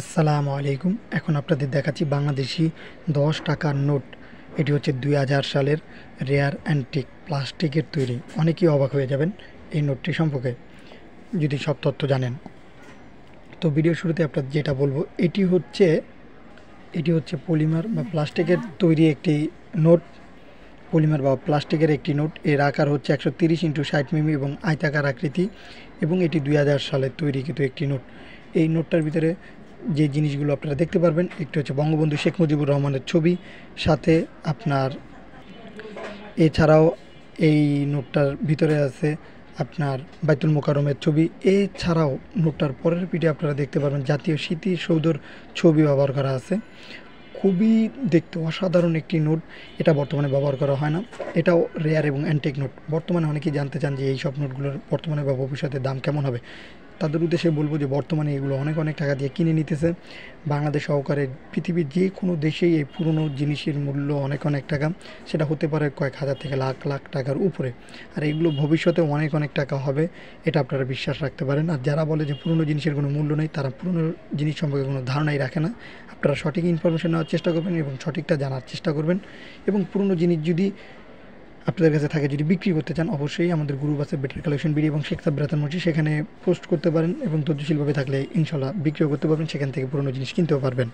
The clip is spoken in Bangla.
আসসালামু আলাইকুম। এখন আপনাদের দেখাচ্ছি বাংলাদেশি 10 টাকার নোট। এটি হচ্ছে 2000 সালের রেয়ার অ্যান্টিক প্লাস্টিকের তৈরি। অনেকেই অবাক হয়ে যাবেন এই নোটটি সম্পর্কে যদি সব তথ্য জানেন। তো ভিডিও শুরুতে আপনাদের যেটা বলবো, এটি হচ্ছে পলিমার বা প্লাস্টিকের তৈরি একটি নোট। পলিমার বা প্লাস্টিকের একটি নোট। এর আকার হচ্ছে 130x60 মিমি এবং আয়তাকার আকৃতি, এবং এটি 2000 সালের তৈরি কিন্তু একটি নোট। এই নোটটার ভিতরে যে জিনিসগুলো আপনারা দেখতে পারবেন, একটি হচ্ছে বঙ্গবন্ধু শেখ মুজিবুর রহমানের ছবি, সাথে আপনার এছাড়াও এই নোটটার ভিতরে আছে আপনার বাইতুল মোকাররমের ছবি। এছাড়াও নোটটার পরের পিঠে আপনারা দেখতে পারবেন জাতীয় স্মৃতিসৌধর ছবি ব্যবহার করা আছে। খুবই দেখতে অসাধারণ একটি নোট। এটা বর্তমানে ব্যবহার করা হয় না। এটাও রেয়ার এবং অ্যান্টিক নোট। বর্তমানে অনেকেই জানতে চান যে এই সব নোটগুলোর বর্তমানে বা ভবিষ্যতে দাম কেমন হবে। তাদের উদ্দেশ্যে বলবো যে বর্তমানে এগুলো অনেক অনেক টাকা দিয়ে কিনে নিতেছে। বাংলাদেশ সহকারে পৃথিবীর যে কোনো দেশেই এই পুরনো জিনিসের মূল্য অনেক অনেক টাকা। সেটা হতে পারে কয়েক হাজার থেকে লাখ লাখ টাকার উপরে। আর এগুলো ভবিষ্যতে অনেক অনেক টাকা হবে, এটা আপনারা বিশ্বাস রাখতে পারেন। আর যারা বলে যে পুরনো জিনিসের কোনো মূল্য নেই, তারা পুরনো জিনিস সম্পর্কে কোনো ধারণাই রাখে না। আপনারা সঠিক ইনফরমেশন নেওয়ার চেষ্টা করবেন এবং সঠিকটা জানার চেষ্টা করবেন। এবং পুরনো জিনিস যদি আপনাদের কাছে থাকে, যদি বিক্রি করতে চান, অবশ্যই আমাদের গ্রুপ আছে বেটার কালেকশন বিডি এবং শেখ সাব্বির হাসান মসজিদ, সেখানে পোস্ট করতে পারেন এবং ধৈর্যশীলভাবে থাকলে ইনশাল্লাহ বিক্রিও করতে পারবেন, সেখান থেকে পুরনো জিনিস কিনতেও পারবেন।